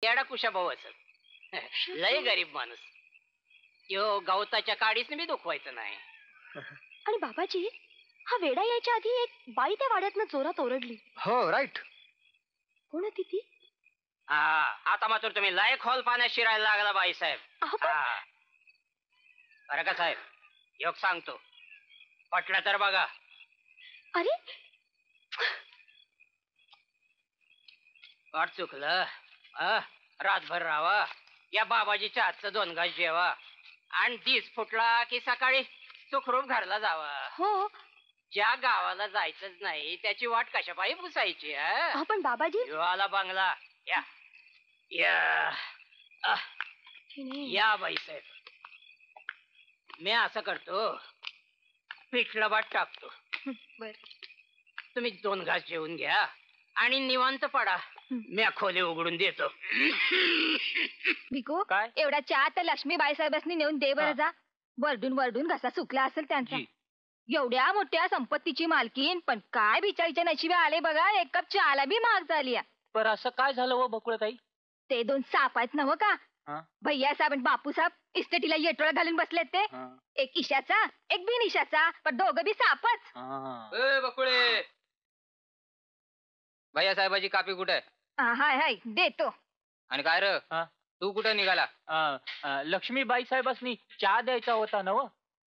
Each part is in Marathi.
तेडा कुशा भाऊ असत. लय गरीब माणूस. यो गवताच्या काडीच मी दुखवायचं नाही. आणि बाबाजी, हा वेडा यायच्या आधी एक बाई त्या वाड्यातनं जोरात ओरडली. हो राईट. कोण होती ती? आता मात्र तुम्ही लय खोल पाण्यात शिरायला लागला बाईसाहेब. बरं का साहेब, योग सांगतो, पटलं तर बघा. अरे वाट चुकलं. रातभर राहावा, या बाबाजीच्या हातचं 2 घास जेवा, आणि दिस फुटला की सकाळी सुखरूप घरला जावा. हो, ज्या गावाला जायचंच नाही त्याची वाट कशापायी पुसायची. पण बाबाजी, आला बंगला. या या या बाईसाहेब, मी असं करतो, पिठलं बाट टाकतो. बर, तुम्ही 2 घास जेवून घ्या आणि निवांत पडा. मी खोली उघडून देतो. भिको, काय? एवढा चहा तर लक्ष्मी बाईसाहेबांनी नेऊन दे बरं जा. वरडून वरडून घसा सुकला असेल त्यांचा. एवढ्या मोठ्या संपत्तीची मालकीन, पण काय बिचारीच्या नशिबे आले बघा, 1 कप चहाला बी महाग झाली. पर असं काय झालं हो बकुळाताई? ते 2 साप आहेत नव्ह का, भैया साहेब आणि बापू साहेब, इस्टेटीला येटोळा घालून बसलेत. ते एक इशाचा, एक बिनइशाचा, पण दोघं बी सापच. बकुळे, भैया साहेबाची कापी कुठे? हाय हाय देतो. आणि काय र, तू कुठे निघाला? लक्ष्मीबाई साहेबांनी चहा द्यायचा होता ना.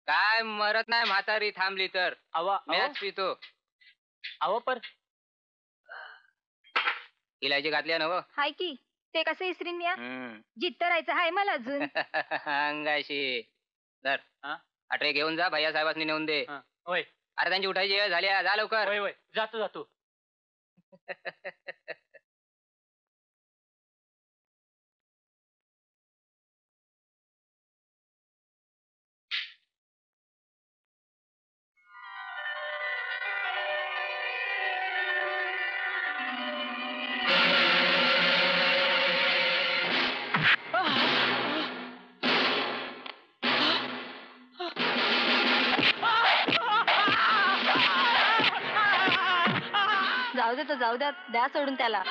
काय मरत नाही म्हातारी थांबली तर. मॅच पितो. पर इलायची घातल्या ना. हाय की, ते कसं इसरीन या, जित्त राहायचं हाय मला अजून. अंगाशी तर अट्रे घेऊन जा, भैया साहेबांनी नेऊन दे. होय. अरे त्यांची उठायची वेळ झाली, जा लवकर. होय होय, जातो जातो. जाऊ दे तर जाऊ द्या, द्या सोडून त्याला.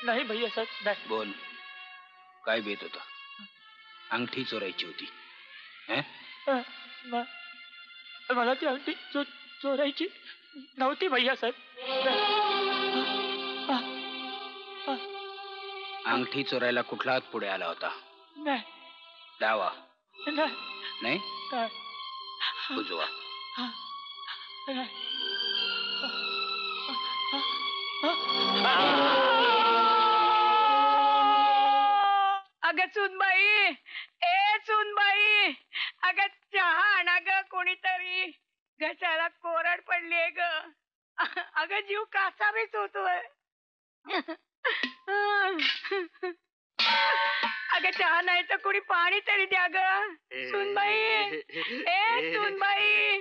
नाही भैया साहेब. बोल, काय बेत होता? अंगठी चोरायची होती. मला ती अंगठी चोरायची नव्हती भैया साहेब. अंगठी चोरायला कुठला हात पुढे आला होता? नाही. डावा? नाही. उजवा? अगं चुनबाई, ए चुनबाई, अगं चहा आणा ग कोणीतरी, घशाला कोरड पडलीये ग. अगं जीव कासावीस होतोय. अगं चहा नाही तर कोणी पाणी तरी द्या ग. सुनबाई, ए सुनबाई,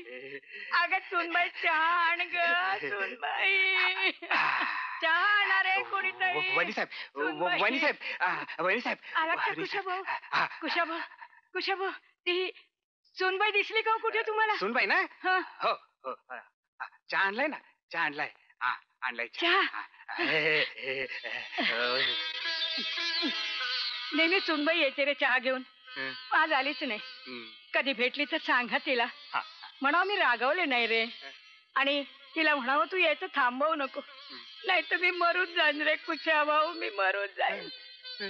अगं सुनबाई चहा आण ग. सुनबाई चहा आणणार आहे कोणीतरी. वहिनी साहेब. आला का कुशाभाऊ? कुशाभाऊ, ती सुनबाई दिसली का कुठे तुम्हाला? सुनबाई ना? हो हो, चहा आणलाय ना, चहा आणलाय. आणलाय चहा. नेहमी सुनबाई यायचे रे चहा घेऊन, आज आलीच नाही. कधी भेटली तर सांगा तिला, म्हणावं मी रागवले नाही रे, आणि तिला म्हणावं तू यायचं थांबवू नको, नाही तर मी मरून जाईन रे कुशा भाऊ, मी मरून जाईन.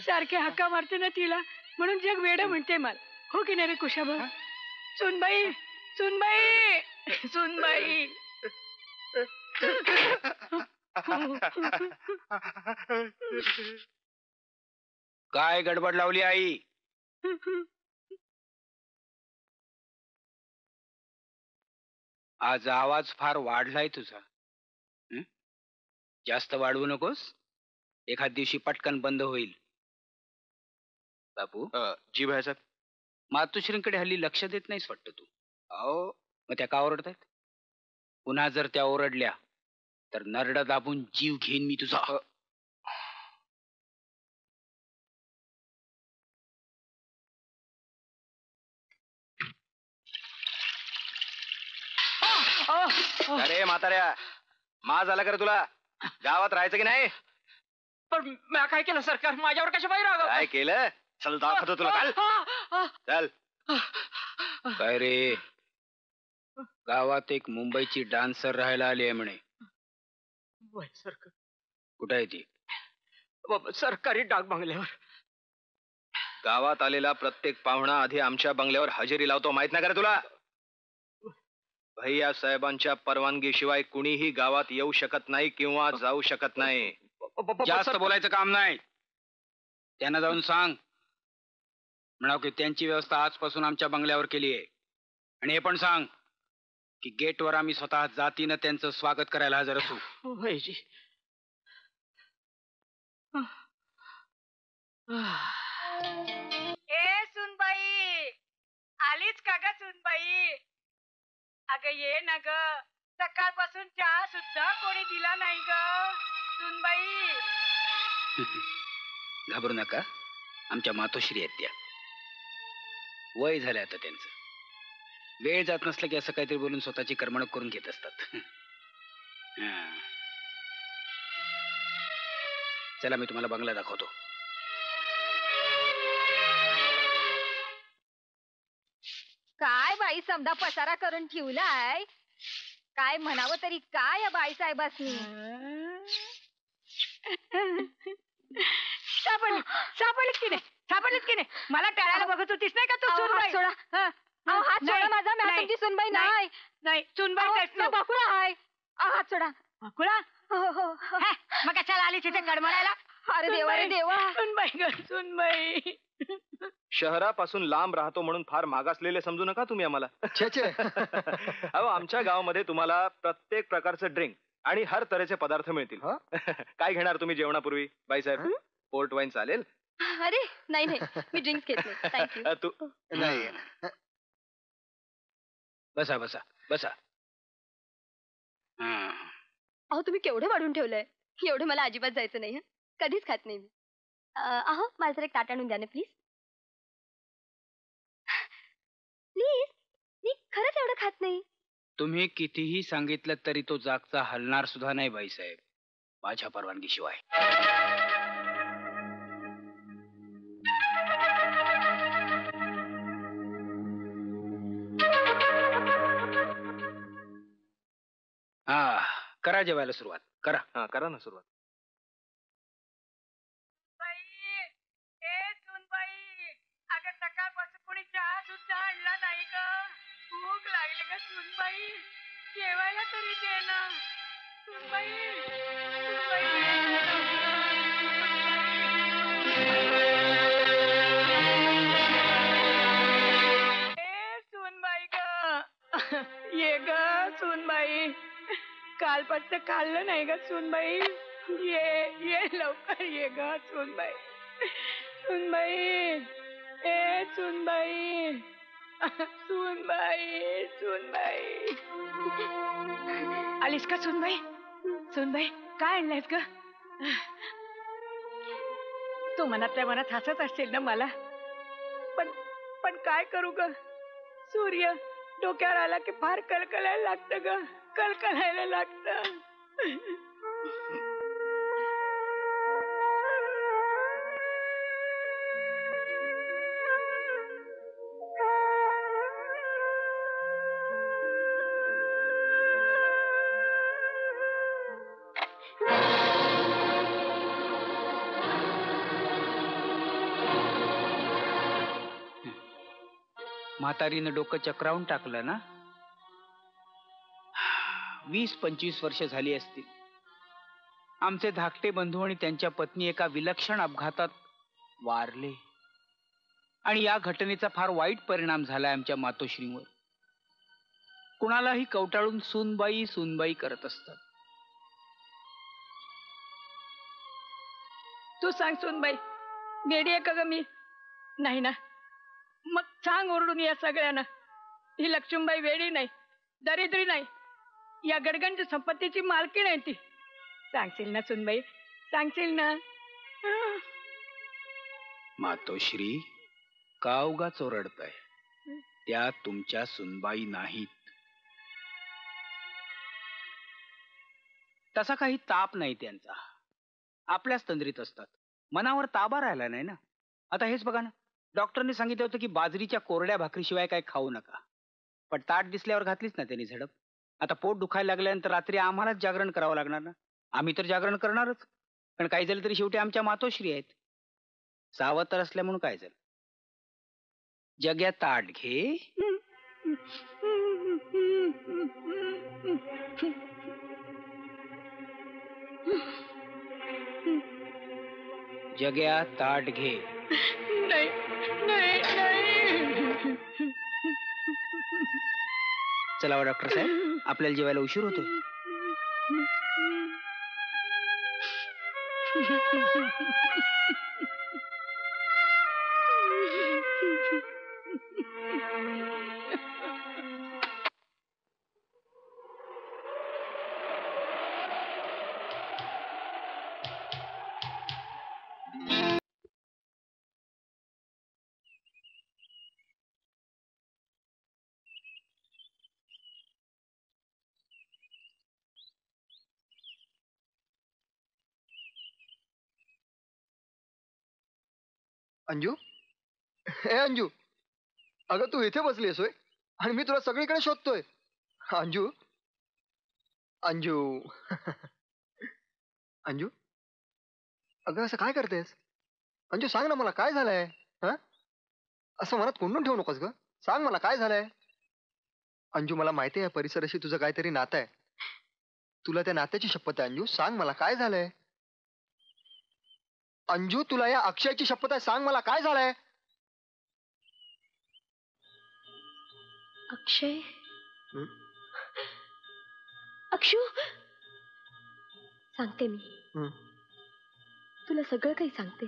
सारखे हक्का मारते ना तिला, म्हणून जग वेड म्हणते मला. हो की नाही रे कुशा भाऊ? सुनबाई, सुनबाई, सुनबाई. काय गडबड लावली आई? आज आवाज फार वाढलाय तुझा. जास्त वाढवू नकोस, एखाद दिवशी पटकन बंद होईल. बापू. जी भाईसाहेब. मातोश्रींकडे हल्ली लक्ष देत नाहीस वाटतं तू. अहो, मग त्या का ओरडतायत? पुन्हा जर त्या ओरडल्या तर नरडा दाबून जीव घेईन मी तुझा. अरे म्हाताऱ्या, मा झाला कर तुला? गावात राहायचं की नाही? पण मी काय केलं सरकार, माझ्यावर कशा बाहेर काय केलं? चल दाखवतो तुला. चल. काय रे, गावात एक मुंबईची डान्सर राहायला आली आहे म्हणे, सरकार कुठे आहे ती? सरकारी डाक बंगल्यावर. गावात आलेला प्रत्येक पाहुणा आधी आमच्या बंगल्यावर हजेरी लावतो, माहित नाही का रे तुला? भैया साहेबांच्या परवानगीशिवाय कुणीही गावात येऊ शकत नाही किंवा जाऊ शकत नाही. जास्त बोलायचं काम नाही. त्यांना जाऊन सांग म्हणाव की त्यांची व्यवस्था आजपासून आमच्या बंगल्यावर केली आहे. आणि हे पण सांग की गेटवर आम्ही स्वतः जातीनं त्यांचं स्वागत करायला हजर असू. वयजी. ए सुनबाई, आलीच का ग सुनबाई? अगं ये ना ग, सकाळपासून चहा सुद्धा कोणी दिला नाही ग सुनबाई. घाबरू नका, आमच्या मातोश्री आहेत त्या. वय झालं आता त्यांचं. वेळ जात नसलं की असं काहीतरी बोलून स्वतःची करमणूक करून घेत असतात. हां. चला मी तुम्हाला बंगला दाखवतो. काय बाई समजा पसारा करून ठेवलाय, काय म्हणावं तरी काय या बाईसाहेबासनी. सापडलीत की नाही? सापडलीत की नाही? मला टाळायला बघत होतीस नाही का तू अहो, सुनबाई? हात सोडा. हात सोडा नाही, माझा. मी नाही, तुमची सुनबाई नाही. नाही. नाही सुनबाई अहो, आहेस मी तू. बकुळा आहे. हात सोडा. बकुळा? हो, हो, हो. हे, मग कशाला आली तिथे गडमडायला? अरे देवा रे देवा. सुनबाई ग सुनबाई. शहरापासून लांब राहतो म्हणून फार मागासलेले समजू नका तुम्ही आम्हाला. अहो, आमच्या गावामध्ये तुम्हाला प्रत्येक प्रकारचं ड्रिंक आणि हर तऱ्हेचे पदार्थ मिळतील. काय घेणार तुम्ही जेवणापूर्वी बाईसाहेब? पोर्ट वाईन चालेल? अरे नाही नाही, मी ड्रिंक्स घेत नाही. थँक्यू. तू नाही. बसा बसा बसा. हां. अहो तुम्ही केवढं वाढून ठेवलंय. एवढं मला अजिबात जायचं नाही. कधीच खात नाही मी. अहो मला जर एक ताट आणून द्या ना प्लीज. प्लीज. मी खरंच एवढं खात नाही. तुम्ही कितीही सांगितलं तरी तो जागचा हलणार सुद्धा नाही बाईसाहेब, माझ्या परवानगीशिवाय. हा, करा जेवायला सुरुवात करा. हा, करा ना सुरुवात. सुनबाई, अगं सकाळपासून कोणी चहा सुद्धा आणला नाही ग. भूक लागली ग सुनबाई, जेवायला तरी दे ना सुनबाई. सुनबाई ग, ये ग सुनबाई. कालपासून खाल्लं नाही ग सुनबाई. ये लवकर ये ग सुनबाई. सुनबाई, ए सुनबाई. सुनबाई सुनबाई. आलीस का सुनबाई? सुनबाई काय आणलंयस ग? तू मनातल्या मनात हसत असशील ना मला, पण काय करू ग? सूर्य डोक्यावर आला की फार कलकलायला लागतं ग, कलकलायला लागतं. म्हातारीनं डोकं चक्रावून टाकलं ना. 20-25 वर्ष झाली असतील. आमचे धाकटे बंधू आणि त्यांच्या पत्नी एका विलक्षण अपघातात वारले. आणि या घटनेचा फार वाईट परिणाम झालाय आमच्या मातोश्रीवर. कुणालाही कवटाळून सूनबाई सूनबाई करत असतात. तू सांग सुनबाई, वेडी आहे का ग मी? नाही ना? मग सांग ओरडून या सगळ्यांना, ही लक्ष्मीबाई वेडी नाही, दरिद्री नाही, या गडगंज संपत्तीची मालकी नाही ती. सांगशील ना सुनबाई, सांगशील ना? मातोश्री, का उगाच ओरडताय? त्या तुमच्या सुनबाई नाहीत. तसा काही ताप नाही त्यांचा. आपल्याच तंद्रीत असतात. मनावर ताबा राहिला नाही ना. आता हेच बघा ना, डॉक्टरने सांगितलं होतं की बाजरीच्या कोरड्या भाकरीशिवाय काही खाऊ नका. पण ताट दिसल्यावर घातलीच ना त्यांनी झडप. आता पोट दुखायला लागल्यानंतर रात्री आम्हालाच जागरण करावं लागणार ना. आम्ही तर जागरण करणारच, पण काही झालं तरी शेवटी आमच्या मातोश्री आहेत. सावत्र असल्या म्हणून काय झालं. जग्या ताट घे. जग्या ताट घे. नाही नाही नाही. चला वा डॉक्टर साहेब, आपल्याला जेवायला उशीर होतोय. अंजू, हे अंजू, अगं तू इथे बसलीस होय आणि मी तुला सगळीकडे शोधतोय. अंजू, अंजू, अंजू, अगं असं काय करतेस? अंजू सांग ना मला काय झालंय. हा, असं मनात कोंडून ठेवू नकोस ग. सांग मला काय झालंय. अंजू मला माहिती आहे परिसराशी तुझं काहीतरी नातं आहे. तुला त्या नात्याची शपथ आहे अंजू, सांग मला काय झालंय. अंजू तुला या अक्षयची शपथ आहे, सांग मला काय झालंय. अक्षय, अक्षू, सांगते मी. तुला सगळं काही सांगते.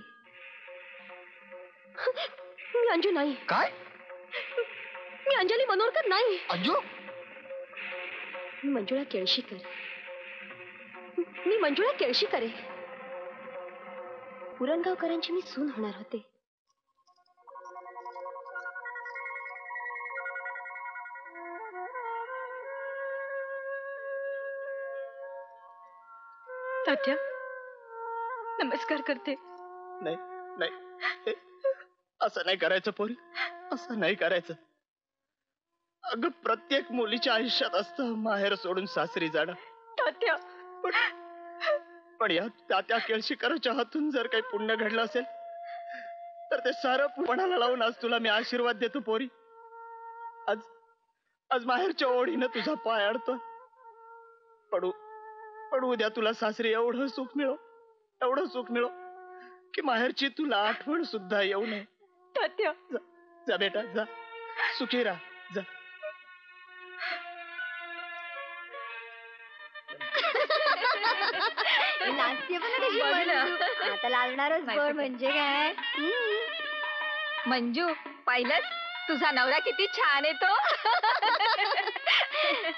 मी अंजू नाही. काय? मी अंजली मनोरकर नाही. अंजू, मी मंजुळा केळशीकर. मी मंजुळा केळशीकर आहे. पुरणगावकरांची मी सून होणार होते. तात्या, नमस्कार करते. नाही नाही, असं नाही करायचं पोरी, असं नाही करायचं. अगं प्रत्येक मुलीच्या आयुष्यात असतं माहेर सोडून सासरी जाणं. तात्या, पण या तात्या केळशीकरांच्या हातून जर काही पुण्य घडलं असेल तर ते सारं पुण्याला लावून आज तुला मी आशीर्वाद देतो पोरी. आज आज माहेरच्या ओढीनं तुझा पाय अडतोय. पण उद्या तुला सासरी एवढं सुख मिळो की माहेरची तुला आठवण सुद्धा येऊ नये. तात्या, जा बेटा, जा सुखी राहा, जा. नाचते पण कशी मंजू. आता लागणारच बळ म्हणजे काय. मंजू, पाहिलंच तुझा नवरा किती छान आहे तो.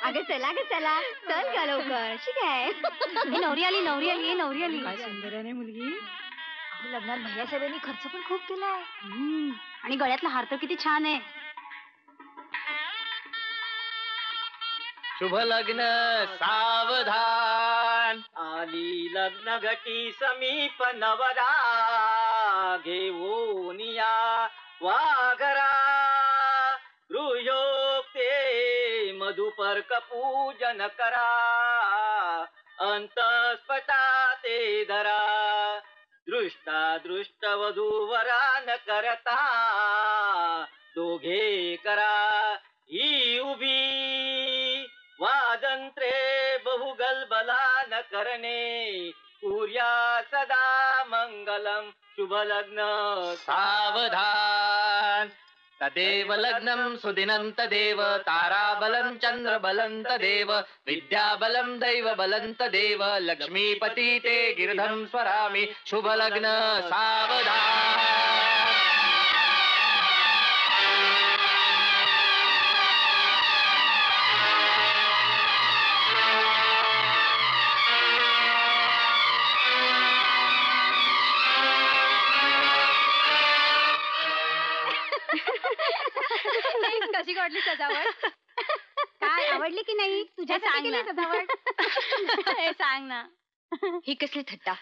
अगं चला चल का लवकर. ठीक आहे. नवरी आली. काय सुंदर आहे मुलगी. लग्नात भैयासाहेबांनी खर्च पण खूप केलाय. आणि गळ्यातला हार तर किती छान आहे. शुभ लग्न सावधान, आली लग्न घटी समीप नवरा, घेऊन या वाघरा. गृह्योक्ते मधुपर्क पूजन करा, अंतस्पटा ते धरा. दृष्ट वधूवरा न करता, दोघे करा ही उभी. वादंत्रे बहुगलबला न करणे, कुर्या सदा मंगलम. शुभ लग्न सावधान, तदेव लग्नं सुदिनं तदेव. ताराबलं चंद्रबलं तदेव, विद्याबलं दैवबलं तदेव. लक्ष्मीपती ते गिरधं स्वरामि. शुभ लग्न सावधान. कशी वाटली सजावट. काय आवडली की नाही तुझ्या ह्यासाठी केली सजावट. सांग ना. ही कसली थट्टा?